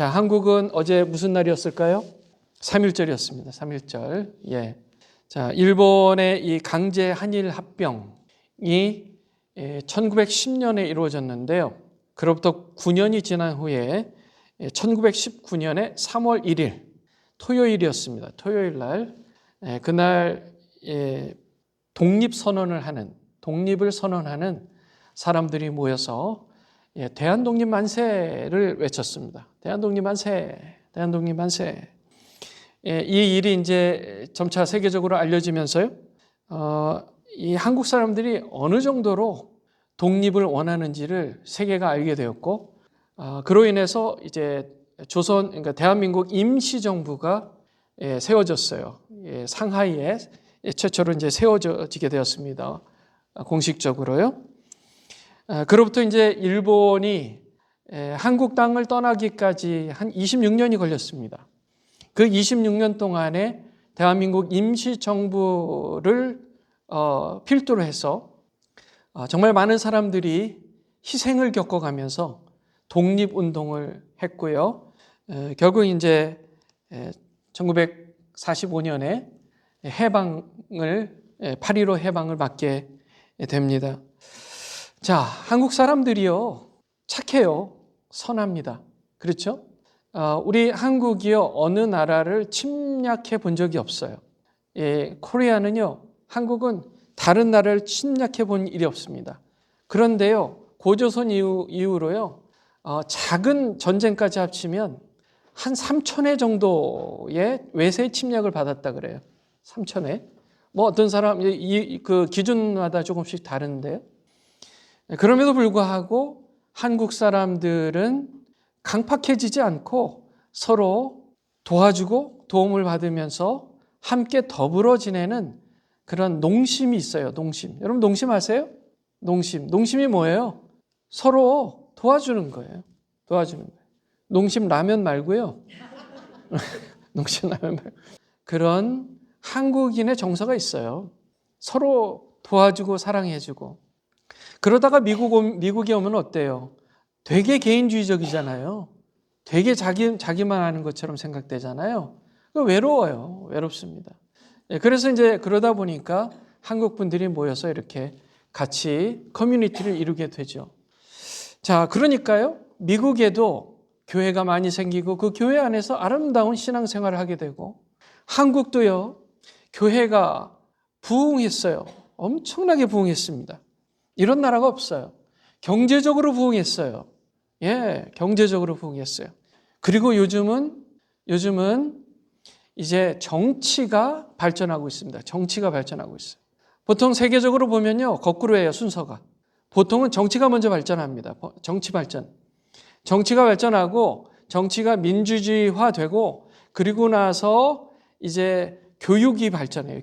자, 한국은 어제 무슨 날이었을까요? 3.1절이었습니다. 3.1절. 예. 자, 일본의 이 강제 한일 합병이 1910년에 이루어졌는데요. 그로부터 9년이 지난 후에 1919년에 3월 1일 토요일이었습니다. 토요일 날 그날 독립을 선언하는 사람들이 모여서 대한독립 만세를 외쳤습니다. 대한독립 만세, 대한독립 만세. 이 일이 이제 점차 세계적으로 알려지면서요. 이 한국 사람들이 어느 정도로 독립을 원하는지를 세계가 알게 되었고, 그로 인해서 이제 그러니까 대한민국 임시정부가 세워졌어요. 상하이에 최초로 이제 세워지게 되었습니다. 공식적으로요. 그로부터 이제 일본이 한국 땅을 떠나기까지 한 26년이 걸렸습니다. 그 26년 동안에 대한민국 임시정부를 필두로 해서 정말 많은 사람들이 희생을 겪어가면서 독립운동을 했고요. 결국 이제 1945년에 해방을 8.15 해방을 맞게 됩니다. 자, 한국 사람들이요 착해요. 선합니다. 그렇죠? 우리 한국이요 어느 나라를 침략해 본 적이 없어요. 코리아는요, 한국은 다른 나라를 침략해 본 일이 없습니다. 그런데요, 고조선 이후로요, 작은 전쟁까지 합치면 한 3,000회 정도의 외세 침략을 받았다 그래요. 3,000회. 뭐 어떤 사람 그 기준마다 조금씩 다른데요. 그럼에도 불구하고 한국 사람들은 강팍해지지 않고 서로 도와주고 도움을 받으면서 함께 더불어 지내는 그런 농심이 있어요. 농심. 여러분 농심 아세요? 농심. 농심이 뭐예요? 서로 도와주는 거예요. 도와주는 거예요. 농심 라면 말고요. 농심 라면 말고. 그런 한국인의 정서가 있어요. 서로 도와주고 사랑해주고. 그러다가 미국에 오면 어때요? 되게 개인주의적이잖아요. 되게 자기만 하는 것처럼 생각되잖아요. 외로워요. 외롭습니다. 그래서 이제 그러다 보니까 한국 분들이 모여서 이렇게 같이 커뮤니티를 이루게 되죠. 자, 그러니까요. 미국에도 교회가 많이 생기고 그 교회 안에서 아름다운 신앙생활을 하게 되고 한국도요. 교회가 부흥했어요. 엄청나게 부흥했습니다. 이런 나라가 없어요. 경제적으로 부흥했어요. 경제적으로 부흥했어요. 그리고 요즘은 이제 정치가 발전하고 있습니다. 정치가 발전하고 있어요. 보통 세계적으로 보면요, 거꾸로 해요, 순서가. 보통은 정치가 먼저 발전합니다. 정치 발전. 정치가 발전하고 정치가 민주주의화되고 그리고 나서 이제 교육이 발전해요.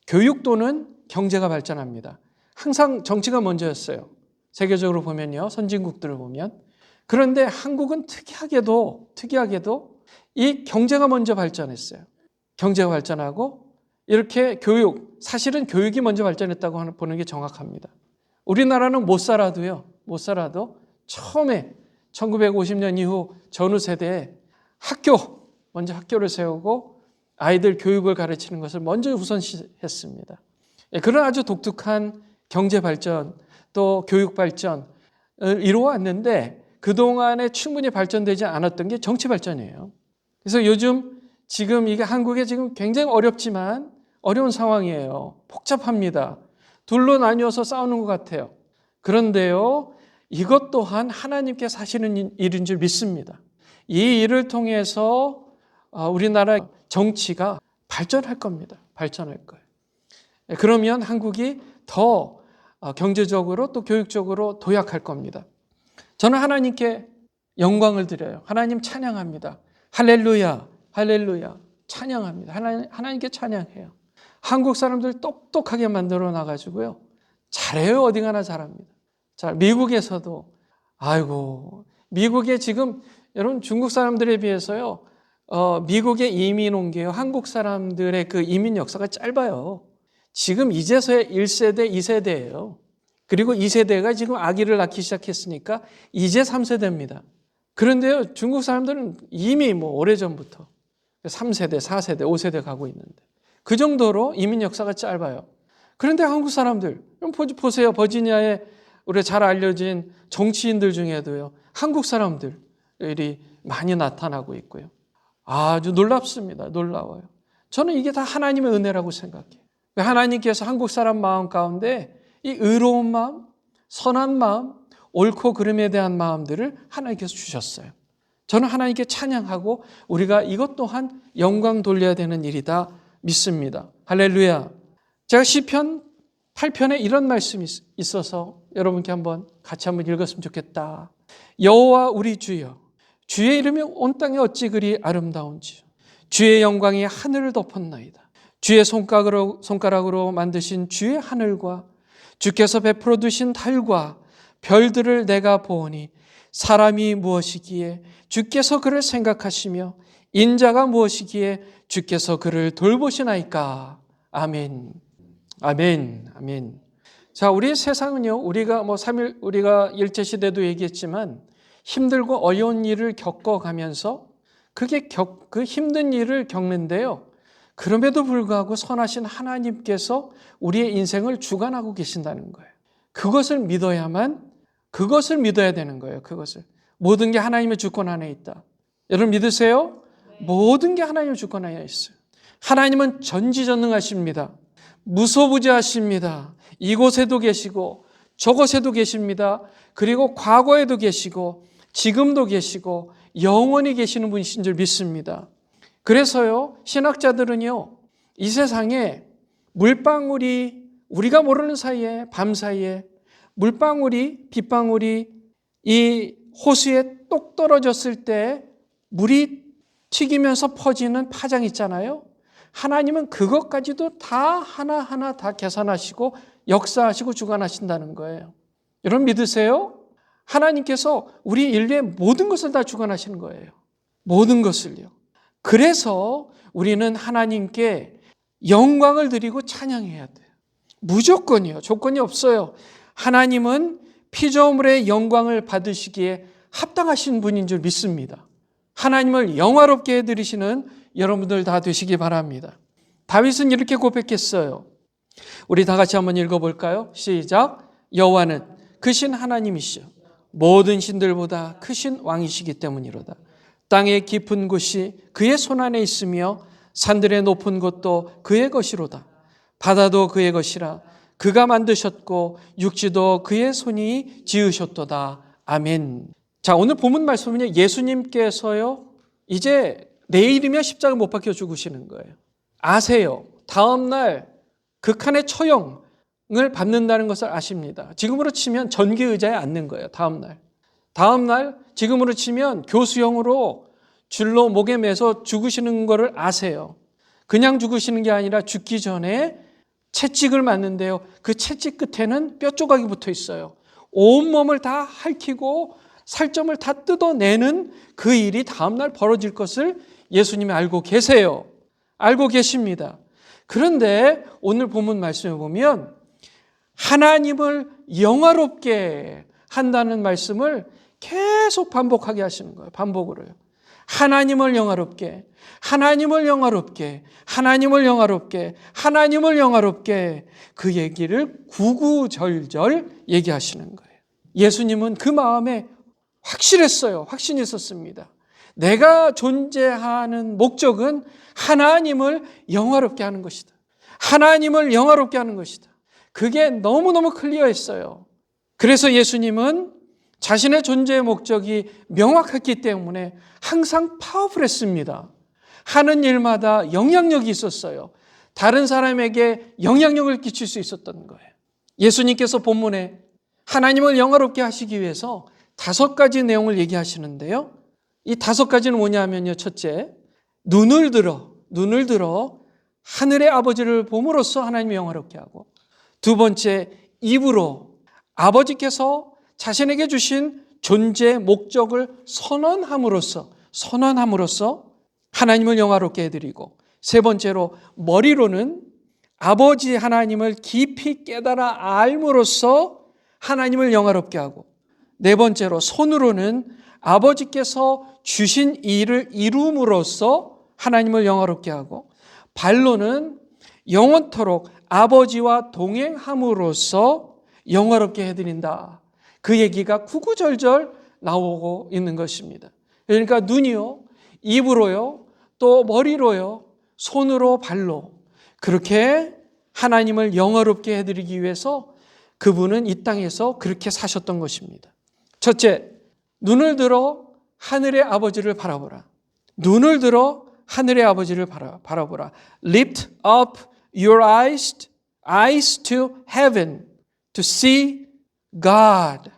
교육 또는 경제가 발전합니다. 항상 정치가 먼저였어요. 세계적으로 보면요. 선진국들을 보면. 그런데 한국은 특이하게도 이 경제가 먼저 발전했어요. 경제가 발전하고 이렇게 사실은 교육이 먼저 발전했다고 보는 게 정확합니다. 우리나라는 못 살아도 처음에 1950년 이후 전후 세대에 먼저 학교를 세우고 아이들 교육을 가르치는 것을 먼저 우선시했습니다. 그런 아주 독특한 경제 발전 또 교육 발전을 이루어왔는데 그동안에 충분히 발전되지 않았던 게 정치 발전이에요. 그래서 지금 이게 한국에 지금 굉장히 어려운 상황이에요. 복잡합니다. 둘로 나뉘어서 싸우는 것 같아요. 그런데요, 이것 또한 하나님께서 하시는 일인 줄 믿습니다. 이 일을 통해서 우리나라 정치가 발전할 겁니다. 발전할 거예요. 그러면 한국이 더 경제적으로 또 교육적으로 도약할 겁니다. 저는 하나님께 영광을 드려요. 하나님 찬양합니다. 할렐루야, 할렐루야. 찬양합니다. 하나님께 찬양해요. 한국 사람들 똑똑하게 만들어 놔가지고요. 잘해요. 어디 가나 잘합니다. 자, 미국에서도 미국에 지금 여러분 중국 사람들에 비해서요. 미국에 이민 온 게요. 한국 사람들의 그 이민 역사가 짧아요. 지금 이제서야 1세대, 2세대예요. 그리고 2세대가 지금 아기를 낳기 시작했으니까 이제 3세대입니다. 그런데요, 중국 사람들은 이미 오래전부터 3세대, 4세대, 5세대 가고 있는데 그 정도로 이민 역사가 짧아요. 그런데 한국 사람들, 보세요. 버지니아에 우리 잘 알려진 정치인들 중에도요, 한국 사람들이 많이 나타나고 있고요. 아주 놀랍습니다. 놀라워요. 저는 이게 다 하나님의 은혜라고 생각해요. 하나님께서 한국 사람 마음 가운데 이 의로운 마음, 선한 마음, 옳고 그름에 대한 마음들을 하나님께서 주셨어요. 저는 하나님께 찬양하고 우리가 이것 또한 영광 돌려야 되는 일이다 믿습니다. 할렐루야. 제가 시편 8편에 이런 말씀이 있어서 여러분께 같이 한번 읽었으면 좋겠다. 여호와 우리 주여, 주의 이름이 온 땅에 어찌 그리 아름다운지, 주의 영광이 하늘을 덮었나이다. 주의 손가락으로 만드신 주의 하늘과 주께서 베풀어 두신 달과 별들을 내가 보오니 사람이 무엇이기에 주께서 그를 생각하시며 인자가 무엇이기에 주께서 그를 돌보시나이까. 아멘. 아멘. 아멘. 자, 우리 세상은요, 우리가 우리가 일제시대도 얘기했지만 힘들고 어려운 일을 겪어가면서 그 힘든 일을 겪는데요. 그럼에도 불구하고 선하신 하나님께서 우리의 인생을 주관하고 계신다는 거예요. 그것을 믿어야 되는 거예요. 그것을. 모든 게 하나님의 주권 안에 있다. 여러분 믿으세요? 네. 모든 게 하나님의 주권 안에 있어요. 하나님은 전지전능하십니다. 무소부지하십니다. 이곳에도 계시고 저곳에도 계십니다. 그리고 과거에도 계시고 지금도 계시고 영원히 계시는 분이신 줄 믿습니다. 그래서요, 신학자들은요, 이 세상에 물방울이 우리가 모르는 사이에 밤사이에 빗방울이 이 호수에 똑 떨어졌을 때 물이 튀기면서 퍼지는 파장 있잖아요. 하나님은 그것까지도 다 하나하나 다 계산하시고 역사하시고 주관하신다는 거예요. 여러분 믿으세요? 하나님께서 우리 인류의 모든 것을 다 주관하시는 거예요. 모든 것을요. 그래서 우리는 하나님께 영광을 드리고 찬양해야 돼요. 무조건이요. 조건이 없어요. 하나님은 피조물의 영광을 받으시기에 합당하신 분인 줄 믿습니다. 하나님을 영화롭게 해드리시는 여러분들 다 되시기 바랍니다. 다윗은 이렇게 고백했어요. 우리 다 같이 한번 읽어볼까요? 시작. 여호와는 크신 하나님이시여 모든 신들보다 크신 왕이시기 때문이로다. 땅의 깊은 곳이 그의 손 안에 있으며 산들의 높은 곳도 그의 것이로다. 바다도 그의 것이라 그가 만드셨고 육지도 그의 손이 지으셨도다. 아멘. 자, 오늘 본문 말씀은요, 예수님께서요 이제 내일이면 십자가 못 박혀 죽으시는 거예요. 아세요. 다음날 극한의 처형을 받는다는 것을 아십니다. 지금으로 치면 전기의자에 앉는 거예요. 다음날 지금으로 치면 교수형으로 줄로 목에 매서 죽으시는 거를 아세요. 그냥 죽으시는 게 아니라 죽기 전에 채찍을 맞는데요. 그 채찍 끝에는 뼈 조각이 붙어 있어요. 온몸을 다 핥히고 살점을 다 뜯어내는 그 일이 다음날 벌어질 것을 예수님이 알고 계세요. 알고 계십니다. 그런데 오늘 본문 말씀에 보면 하나님을 영화롭게 한다는 말씀을 계속 반복하게 하시는 거예요. 반복으로요. 하나님을 영화롭게, 하나님을 영화롭게, 하나님을 영화롭게, 하나님을 영화롭게 그 얘기를 구구절절 얘기하시는 거예요. 예수님은 그 마음에 확실했어요. 확신이 있었습니다. 내가 존재하는 목적은 하나님을 영화롭게 하는 것이다. 하나님을 영화롭게 하는 것이다. 그게 너무너무 클리어했어요. 그래서 예수님은 자신의 존재의 목적이 명확했기 때문에 항상 파워풀했습니다. 하는 일마다 영향력이 있었어요. 다른 사람에게 영향력을 끼칠 수 있었던 거예요. 예수님께서 본문에 하나님을 영화롭게 하시기 위해서 5가지 내용을 얘기하시는데요. 이 5가지는 뭐냐면요. 첫째, 눈을 들어 하늘의 아버지를 봄으로써 하나님을 영화롭게 하고, 두 번째, 입으로 아버지께서 자신에게 주신 존재 목적을 선언함으로써 하나님을 영화롭게 해드리고, 세 번째로 머리로는 아버지 하나님을 깊이 깨달아 알므로써 하나님을 영화롭게 하고, 네 번째로 손으로는 아버지께서 주신 일을 이룸으로써 하나님을 영화롭게 하고, 발로는 영원토록 아버지와 동행함으로써 영화롭게 해드린다. 그 얘기가 구구절절 나오고 있는 것입니다. 그러니까 눈이요, 입으로요, 또 머리로요, 손으로, 발로 그렇게 하나님을 영화롭게 해드리기 위해서 그분은 이 땅에서 그렇게 사셨던 것입니다. 첫째, 눈을 들어 하늘의 아버지를 바라보라. 눈을 들어 하늘의 아버지를 바라보라. Lift up your eyes to heaven to see God,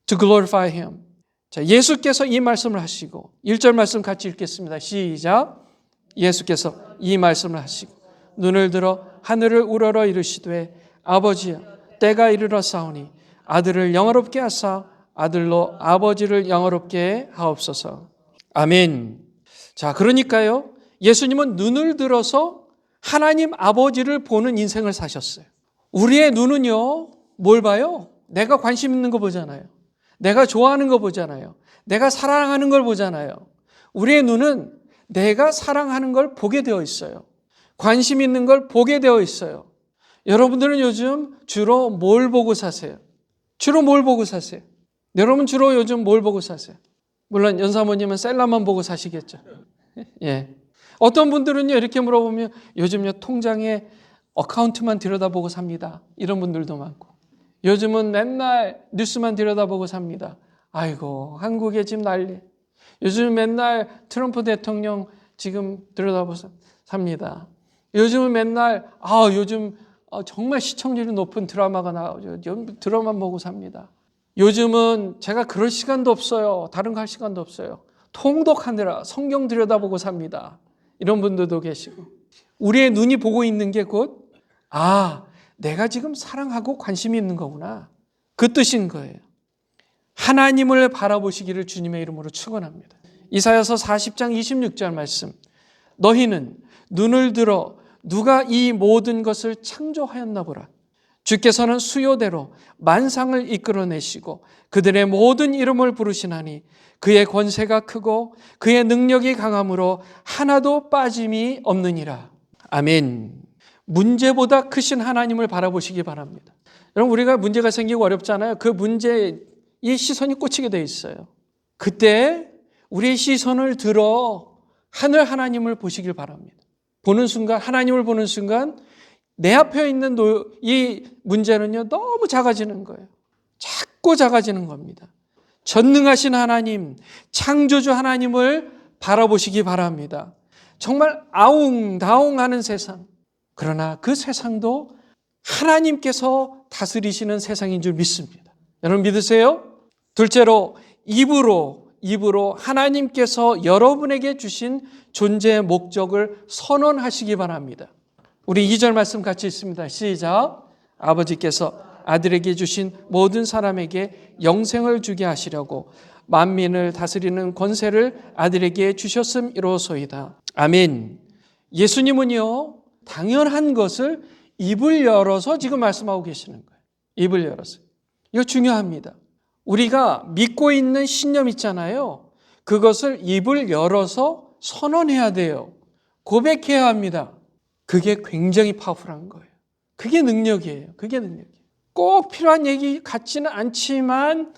to glorify Him. 자, 예수께서 이 말씀을 하시고 1절 말씀 같이 읽겠습니다. 시작. 예수께서 이 말씀을 하시고 눈을 들어 하늘을 우러러 이르시되 아버지여 때가 이르렀사오니 아들을 영화롭게 하사 아들로 아버지를 영화롭게 하옵소서. 아멘. 자, 그러니까요, 예수님은 눈을 들어서 하나님 아버지를 보는 인생을 사셨어요. 우리의 눈은요, 뭘 봐요? 내가 관심 있는 거 보잖아요. 내가 좋아하는 거 보잖아요. 내가 사랑하는 걸 보잖아요. 우리의 눈은 내가 사랑하는 걸 보게 되어 있어요. 관심 있는 걸 보게 되어 있어요. 여러분들은 요즘 주로 뭘 보고 사세요? 주로 뭘 보고 사세요? 여러분 주로 요즘 뭘 보고 사세요? 물론 연사모님은 셀라만 보고 사시겠죠. 예. 어떤 분들은요, 이렇게 물어보면 요즘요, 통장에 어카운트만 들여다보고 삽니다. 이런 분들도 많고. 요즘은 맨날 뉴스만 들여다보고 삽니다. 아이고, 한국에 지금 난리. 요즘 맨날 트럼프 대통령 지금 들여다보고 삽니다. 요즘은 맨날, 요즘 정말 시청률이 높은 드라마가 나오죠. 드라마 보고 삽니다. 요즘은 제가 그럴 시간도 없어요. 다른 거 할 시간도 없어요. 통독하느라 성경 들여다보고 삽니다. 이런 분들도 계시고. 우리의 눈이 보고 있는 게 곧, 내가 지금 사랑하고 관심이 있는 거구나. 그 뜻인 거예요. 하나님을 바라보시기를 주님의 이름으로 축원합니다. 이사야서 40장 26절 말씀. 너희는 눈을 들어 누가 이 모든 것을 창조하였나 보라. 주께서는 수요대로 만상을 이끌어내시고 그들의 모든 이름을 부르시나니 그의 권세가 크고 그의 능력이 강함으로 하나도 빠짐이 없느니라. 아멘. 문제보다 크신 하나님을 바라보시기 바랍니다. 여러분, 우리가 문제가 생기고 어렵잖아요. 그 문제에 시선이 꽂히게 돼 있어요. 그때 우리의 시선을 들어 하늘 하나님을 보시길 바랍니다. 보는 순간, 하나님을 보는 순간 내 앞에 있는 이 문제는요, 너무 작아지는 거예요. 자꾸 작아지는 겁니다. 전능하신 하나님, 창조주 하나님을 바라보시기 바랍니다. 정말 아웅다웅하는 세상. 그러나 그 세상도 하나님께서 다스리시는 세상인 줄 믿습니다. 여러분 믿으세요? 둘째로 입으로 하나님께서 여러분에게 주신 존재의 목적을 선언하시기 바랍니다. 우리 2절 말씀 같이 읽습니다. 시작. 아버지께서 아들에게 주신 모든 사람에게 영생을 주게 하시려고 만민을 다스리는 권세를 아들에게 주셨음이로소이다. 아멘. 예수님은요, 당연한 것을 입을 열어서 지금 말씀하고 계시는 거예요. 입을 열어서. 이거 중요합니다. 우리가 믿고 있는 신념 있잖아요. 그것을 입을 열어서 선언해야 돼요. 고백해야 합니다. 그게 굉장히 파워풀한 거예요. 그게 능력이에요. 그게 능력이에요. 꼭 필요한 얘기 같지는 않지만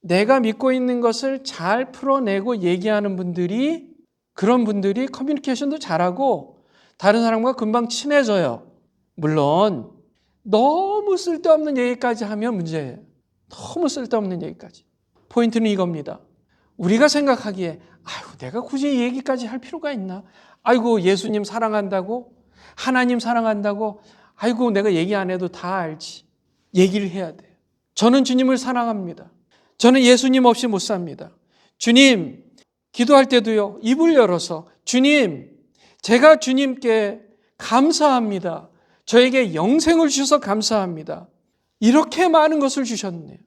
내가 믿고 있는 것을 잘 풀어내고 얘기하는 분들이, 그런 분들이 커뮤니케이션도 잘하고 다른 사람과 금방 친해져요. 물론 너무 쓸데없는 얘기까지 하면 문제예요. 너무 쓸데없는 얘기까지. 포인트는 이겁니다. 우리가 생각하기에 내가 굳이 이 얘기까지 할 필요가 있나? 예수님 사랑한다고? 하나님 사랑한다고? 내가 얘기 안 해도 다 알지. 얘기를 해야 돼요. 저는 주님을 사랑합니다. 저는 예수님 없이 못 삽니다. 주님, 기도할 때도요, 입을 열어서 주님, 제가 주님께 감사합니다. 저에게 영생을 주셔서 감사합니다. 이렇게 많은 것을 주셨네요.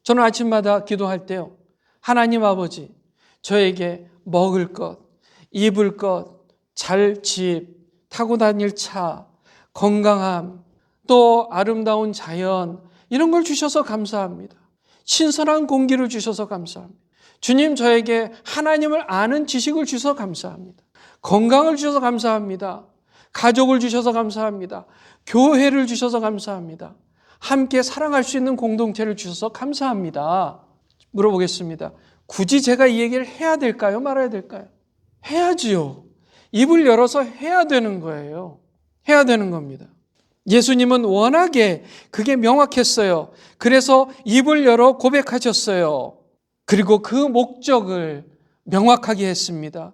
저는 아침마다 기도할 때요, 하나님 아버지, 저에게 먹을 것, 입을 것, 잘 집, 타고 다닐 차, 건강함, 또 아름다운 자연, 이런 걸 주셔서 감사합니다. 신선한 공기를 주셔서 감사합니다. 주님, 저에게 하나님을 아는 지식을 주셔서 감사합니다. 건강을 주셔서 감사합니다. 가족을 주셔서 감사합니다. 교회를 주셔서 감사합니다. 함께 사랑할 수 있는 공동체를 주셔서 감사합니다. 물어보겠습니다. 굳이 제가 이 얘기를 해야 될까요? 말아야 될까요? 해야지요. 입을 열어서 해야 되는 거예요. 해야 되는 겁니다. 예수님은 워낙에 그게 명확했어요. 그래서 입을 열어 고백하셨어요. 그리고 그 목적을 명확하게 했습니다.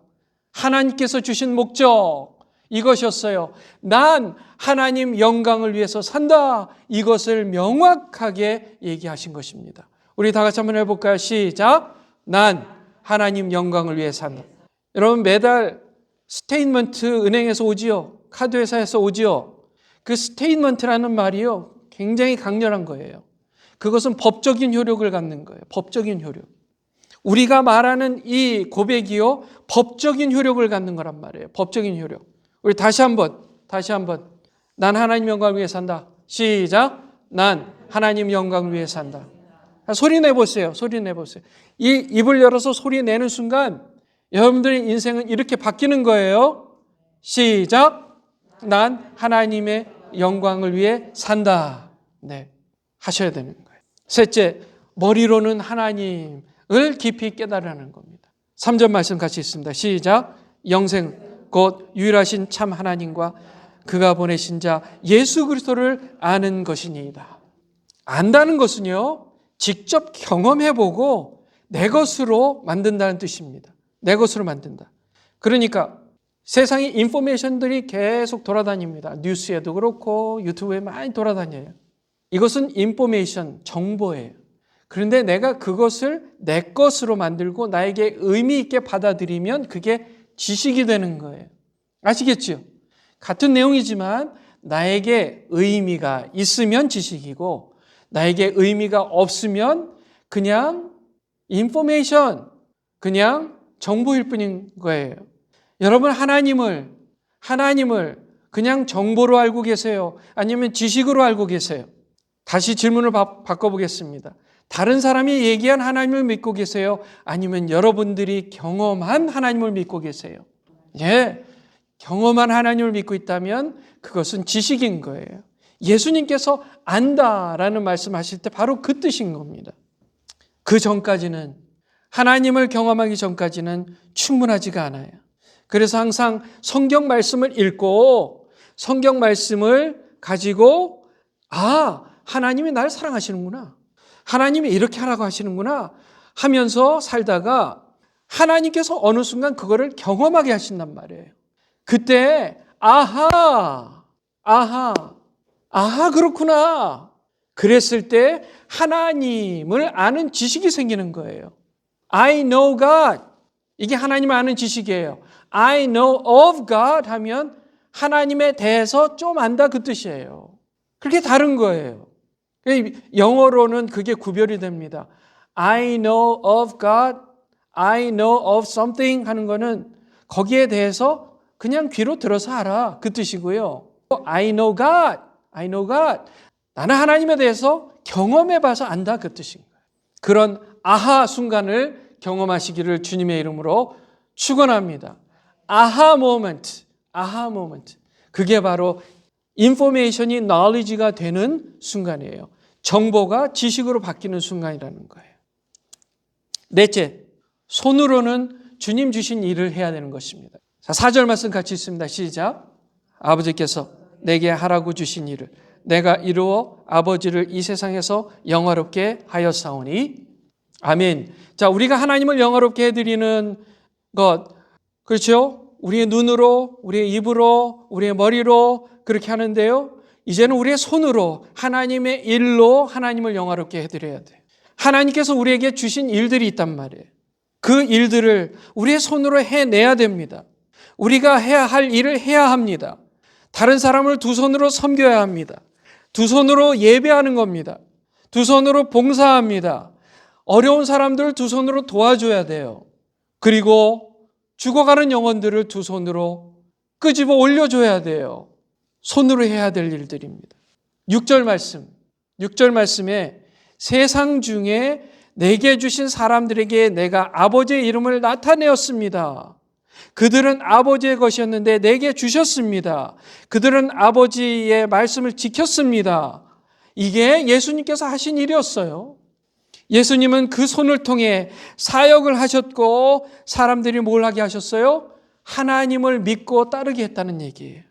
하나님께서 주신 목적, 이것이었어요. 난 하나님 영광을 위해서 산다. 이것을 명확하게 얘기하신 것입니다. 우리 다 같이 한번 해볼까요? 시작. 난 하나님 영광을 위해 산다. 여러분, 매달 스테이트먼트 은행에서 오지요. 카드 회사에서 오지요. 그 스테이트먼트라는 말이요, 굉장히 강렬한 거예요. 그것은 법적인 효력을 갖는 거예요. 법적인 효력. 우리가 말하는 이 고백이요, 법적인 효력을 갖는 거란 말이에요. 법적인 효력. 우리 다시 한번. 난 하나님 영광을 위해 산다. 시작. 난 하나님 영광을 위해 산다. 소리 내보세요. 소리 내보세요. 이 입을 열어서 소리 내는 순간 여러분들의 인생은 이렇게 바뀌는 거예요. 시작. 난 하나님의 영광을 위해 산다. 네, 하셔야 되는 거예요. 셋째, 머리로는 하나님을 깊이 깨달으라는 겁니다. 3절 말씀 같이 있습니다. 시작. 영생 곧 유일하신 참 하나님과 그가 보내신 자 예수 그리스도를 아는 것이니이다. 안다는 것은요, 직접 경험해보고 내 것으로 만든다는 뜻입니다. 내 것으로 만든다. 그러니까 세상에 인포메이션들이 계속 돌아다닙니다. 뉴스에도 그렇고 유튜브에 많이 돌아다녀요. 이것은 인포메이션, 정보예요. 그런데 내가 그것을 내 것으로 만들고 나에게 의미 있게 받아들이면 그게 지식이 되는 거예요. 아시겠죠? 같은 내용이지만 나에게 의미가 있으면 지식이고 나에게 의미가 없으면 그냥 인포메이션, 그냥 정보일 뿐인 거예요. 여러분, 하나님을 그냥 정보로 알고 계세요? 아니면 지식으로 알고 계세요? 다시 질문을 바꿔보겠습니다. 다른 사람이 얘기한 하나님을 믿고 계세요? 아니면 여러분들이 경험한 하나님을 믿고 계세요? 예, 경험한 하나님을 믿고 있다면 그것은 지식인 거예요. 예수님께서 안다라는 말씀하실 때 바로 그 뜻인 겁니다. 그 전까지는, 하나님을 경험하기 전까지는 충분하지가 않아요. 그래서 항상 성경 말씀을 읽고 성경 말씀을 가지고 하나님이 날 사랑하시는구나, 하나님이 이렇게 하라고 하시는구나 하면서 살다가 하나님께서 어느 순간 그거를 경험하게 하신단 말이에요. 그때 아하 그렇구나 그랬을 때 하나님을 아는 지식이 생기는 거예요. I know God, 이게 하나님을 아는 지식이에요. I know of God 하면 하나님에 대해서 좀 안다, 그 뜻이에요. 그렇게 다른 거예요. 영어로는 그게 구별이 됩니다. I know of God, I know of something 하는 거는 거기에 대해서 그냥 귀로 들어서 알아, 그 뜻이고요. I know God, I know God, 나는 하나님에 대해서 경험해봐서 안다, 그 뜻인 거예요. 그런 아하 순간을 경험하시기를 주님의 이름으로 축원합니다. 아하 모멘트, 아하 모멘트. 그게 바로 인포메이션이 knowledge가 되는 순간이에요. 정보가 지식으로 바뀌는 순간이라는 거예요. 넷째, 손으로는 주님 주신 일을 해야 되는 것입니다. 자, 4절 말씀 같이 있습니다. 시작. 아버지께서 내게 하라고 주신 일을 내가 이루어 아버지를 이 세상에서 영화롭게 하였사오니. 아멘. 자, 우리가 하나님을 영화롭게 해드리는 것, 그렇죠? 우리의 눈으로, 우리의 입으로, 우리의 머리로 그렇게 하는데요. 이제는 우리의 손으로, 하나님의 일로 하나님을 영화롭게 해드려야 돼요. 하나님께서 우리에게 주신 일들이 있단 말이에요. 그 일들을 우리의 손으로 해내야 됩니다. 우리가 해야 할 일을 해야 합니다. 다른 사람을 두 손으로 섬겨야 합니다. 두 손으로 예배하는 겁니다. 두 손으로 봉사합니다. 어려운 사람들을 두 손으로 도와줘야 돼요. 그리고 죽어가는 영혼들을 두 손으로 끄집어 올려줘야 돼요. 손으로 해야 될 일들입니다. 6절 말씀에 세상 중에 내게 주신 사람들에게 내가 아버지의 이름을 나타내었습니다. 그들은 아버지의 것이었는데 내게 주셨습니다. 그들은 아버지의 말씀을 지켰습니다. 이게 예수님께서 하신 일이었어요. 예수님은 그 손을 통해 사역을 하셨고 사람들이 뭘 하게 하셨어요? 하나님을 믿고 따르게 했다는 얘기예요.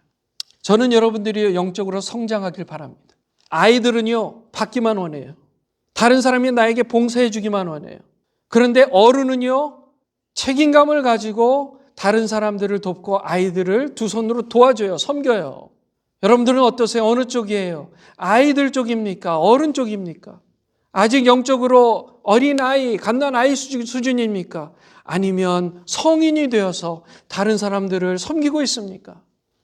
저는 여러분들이 영적으로 성장하길 바랍니다. 아이들은요, 받기만 원해요. 다른 사람이 나에게 봉사해 주기만 원해요. 그런데 어른은요, 책임감을 가지고 다른 사람들을 돕고 아이들을 두 손으로 도와줘요. 섬겨요. 여러분들은 어떠세요? 어느 쪽이에요? 아이들 쪽입니까? 어른 쪽입니까? 아직 영적으로 어린아이, 갓난아이 수준입니까? 아니면 성인이 되어서 다른 사람들을 섬기고 있습니까?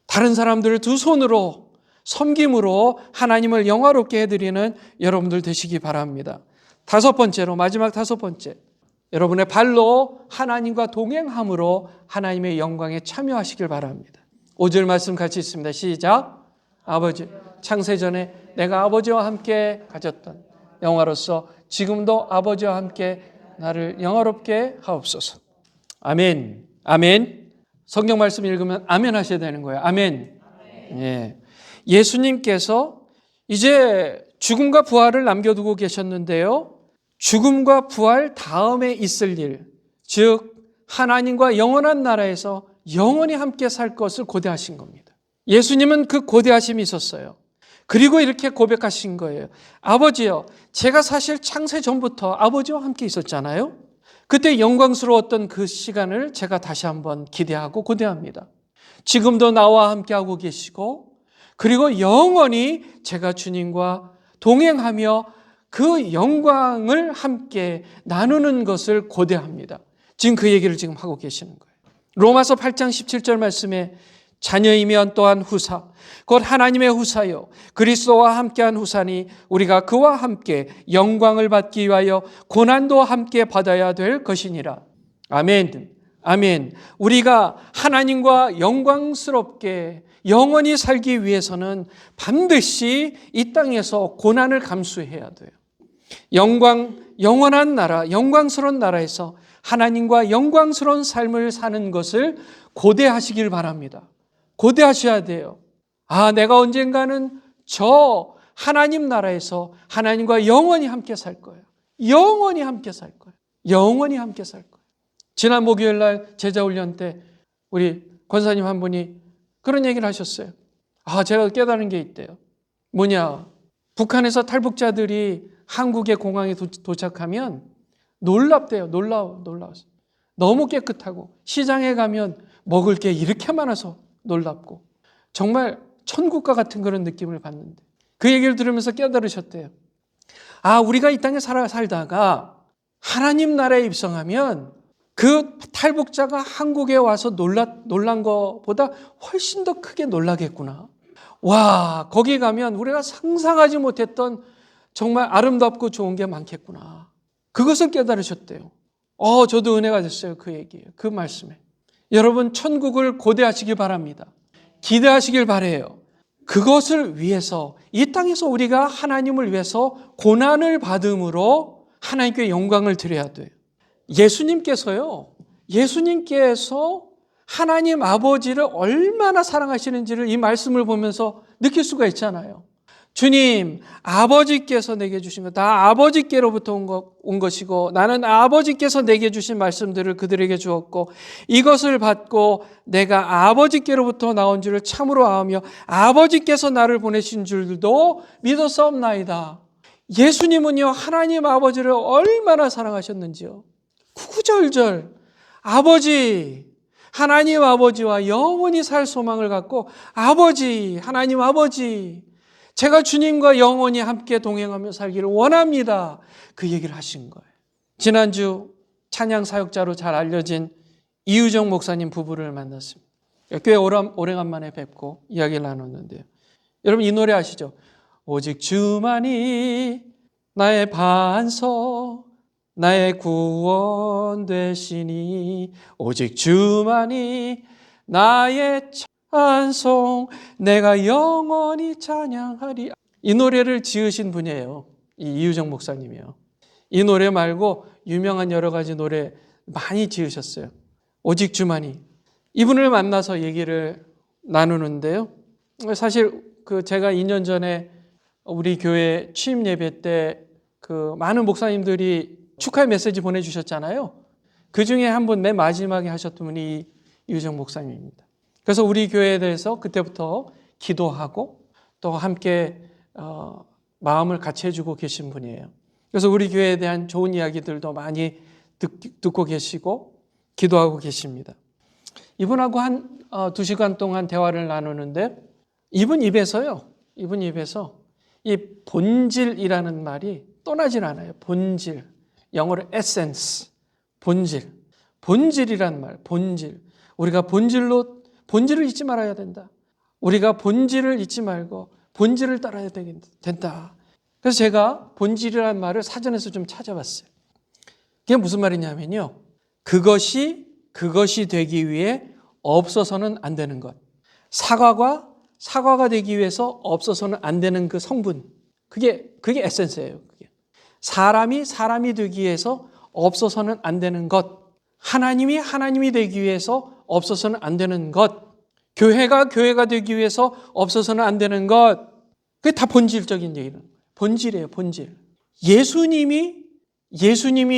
다른 사람들을 두 손으로 섬김으로 하나님을 영화롭게 해드리는 여러분들 되시기 바랍니다. 다섯 번째로, 마지막 다섯 번째, 여러분의 발로 하나님과 동행함으로 하나님의 영광에 참여하시길 바랍니다. 5절 말씀 같이 있습니다. 시작. 아버지, 창세전에 내가 아버지와 함께 가졌던 영화로서 지금도 아버지와 함께 나를 영화롭게 하옵소서. 아멘. 아멘. 성경 말씀 읽으면 아멘 하셔야 되는 거예요. 아멘. 예. 예수님께서 이제 죽음과 부활을 남겨두고 계셨는데요. 죽음과 부활 다음에 있을 일, 즉 하나님과 영원한 나라에서 영원히 함께 살 것을 고대하신 겁니다. 예수님은 그 고대하심이 있었어요. 그리고 이렇게 고백하신 거예요. 아버지요, 제가 사실 창세 전부터 아버지와 함께 있었잖아요. 그때 영광스러웠던 그 시간을 제가 다시 한번 기대하고 고대합니다. 지금도 나와 함께하고 계시고, 그리고 영원히 제가 주님과 동행하며 그 영광을 함께 나누는 것을 고대합니다. 지금 그 얘기를 지금 하고 계시는 거예요. 로마서 8장 17절 말씀에 자녀이면 또한 후사, 곧 하나님의 후사요 그리스도와 함께한 후사니 우리가 그와 함께 영광을 받기 위하여 고난도 함께 받아야 될 것이니라. 아멘. 아멘. 우리가 하나님과 영광스럽게 영원히 살기 위해서는 반드시 이 땅에서 고난을 감수해야 돼요. 영원한 나라, 영광스러운 나라에서 하나님과 영광스러운 삶을 사는 것을 고대하시길 바랍니다. 고대하셔야 돼요. 아, 내가 언젠가는 저 하나님 나라에서 하나님과 영원히 함께 살 거예요. 영원히 함께 살 거예요. 영원히 함께 살 거예요. 지난 목요일 날 제자훈련 때 우리 권사님 한 분이 그런 얘기를 하셨어요. 아, 제가 깨달은 게 있대요. 뭐냐? 북한에서 탈북자들이 한국의 공항에 도착하면 놀랍대요. 놀라워서. 너무 깨끗하고 시장에 가면 먹을 게 이렇게 많아서 놀랍고 정말 천국과 같은 그런 느낌을 받는데 그 얘기를 들으면서 깨달으셨대요. 아, 우리가 이 땅에 살다가 하나님 나라에 입성하면 그 탈북자가 한국에 와서 놀란 것보다 훨씬 더 크게 놀라겠구나. 와, 거기 가면 우리가 상상하지 못했던 정말 아름답고 좋은 게 많겠구나. 그것을 깨달으셨대요. 저도 은혜가 됐어요. 그 얘기예요. 그 말씀에. 여러분, 천국을 고대하시기 바랍니다. 기대하시길 바라요. 그것을 위해서 이 땅에서 우리가 하나님을 위해서 고난을 받음으로 하나님께 영광을 드려야 돼요. 예수님께서 하나님 아버지를 얼마나 사랑하시는지를 이 말씀을 보면서 느낄 수가 있잖아요. 주님, 아버지께서 내게 주신 것, 다 아버지께로부터 온 것이고 나는 아버지께서 내게 주신 말씀들을 그들에게 주었고 이것을 받고 내가 아버지께로부터 나온 줄을 참으로 아며 아버지께서 나를 보내신 줄도 믿었사옵나이다. 예수님은요, 하나님 아버지를 얼마나 사랑하셨는지요. 구구절절 아버지, 하나님 아버지와 영원히 살 소망을 갖고 아버지, 하나님 아버지, 제가 주님과 영원히 함께 동행하며 살기를 원합니다. 그 얘기를 하신 거예요. 지난주 찬양 사역자로 잘 알려진 이유정 목사님 부부를 만났습니다. 꽤 오래간만에 뵙고 이야기를 나눴는데요. 여러분 이 노래 아시죠? 오직 주만이 나의 반석, 나의 구원 되시니 오직 주만이 나의 찬송, 내가 영원히 찬양하리. 이 노래를 지으신 분이에요. 이 이유정 목사님이요. 이 노래 말고 유명한 여러 가지 노래 많이 지으셨어요. 오직 주만이. 이분을 만나서 얘기를 나누는데요. 사실 제가 2년 전에 우리 교회 취임 예배 때 많은 목사님들이 축하의 메시지 보내주셨잖아요. 그 중에 한 분 맨 마지막에 하셨던 분이 유정 목사님입니다. 그래서 우리 교회에 대해서 그때부터 기도하고 또 함께 마음을 같이 해주고 계신 분이에요. 그래서 우리 교회에 대한 좋은 이야기들도 많이 듣고 계시고 기도하고 계십니다. 이분하고 한 2시간 동안 대화를 나누는데 이분 입에서 이 본질이라는 말이 떠나질 않아요. 본질, 영어로 essence, 본질이란 말, 본질. 우리가 본질을 잊지 말아야 된다. 우리가 본질을 잊지 말고 본질을 따라야 된다. 그래서 제가 본질이라는 말을 사전에서 좀 찾아봤어요. 그게 무슨 말이냐면요. 그것이 되기 위해 없어서는 안 되는 것. 사과가 되기 위해서 없어서는 안 되는 그 성분. 그게 에센스예요. 사람이 되기 위해서 없어서는 안 되는 것. 하나님이 되기 위해서 없어서는 안 되는 것. 교회가 되기 위해서 없어서는 안 되는 것. 그게 다 본질적인 얘기는 본질이에요. 본질. 예수님이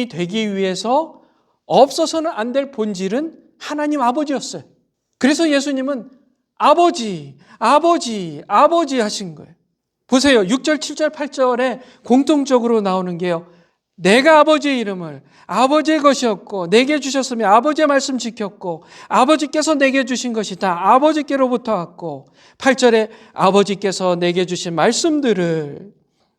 되기 위해서 없어서는 안 될 본질은 하나님 아버지였어요. 그래서 예수님은 아버지 하신 거예요. 보세요. 6절, 7절, 8절에 공통적으로 나오는 게요. 내가 아버지의 이름을 아버지의 것이었고 내게 주셨으며 아버지의 말씀 지켰고 아버지께서 내게 주신 것이 다 아버지께로부터 왔고 8절에 아버지께서 내게 주신 말씀들을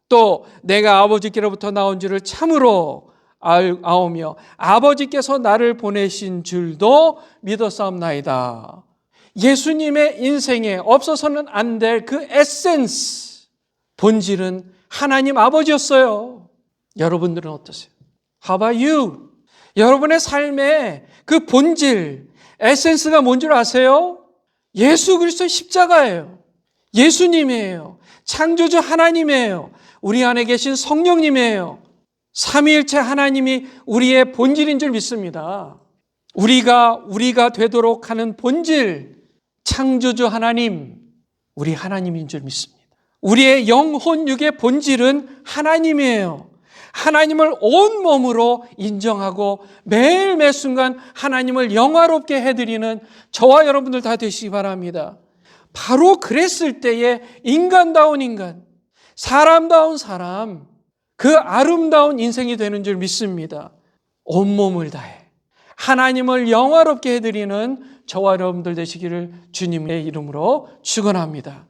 또 내가 아버지께로부터 나온 줄을 참으로 아오며 아버지께서 나를 보내신 줄도 믿었사옵나이다. 예수님의 인생에 없어서는 안 될 그 에센스, 본질은 하나님 아버지였어요. 여러분들은 어떠세요? How about you? 여러분의 삶의 그 본질, 에센스가 뭔 줄 아세요? 예수 그리스도의 십자가예요. 예수님이에요. 창조주 하나님이에요. 우리 안에 계신 성령님이에요. 삼위일체 하나님이 우리의 본질인 줄 믿습니다. 우리가 되도록 하는 본질, 창조주 하나님, 우리 하나님인 줄 믿습니다. 우리의 영혼 육의 본질은 하나님이에요. 하나님을 온 몸으로 인정하고 매일 매 순간 하나님을 영화롭게 해드리는 저와 여러분들 다 되시기 바랍니다. 바로 그랬을 때에 인간다운 인간, 사람다운 사람, 그 아름다운 인생이 되는 줄 믿습니다. 온몸을 다해 하나님을 영화롭게 해드리는 저와 여러분들 되시기를 주님의 이름으로 축원합니다.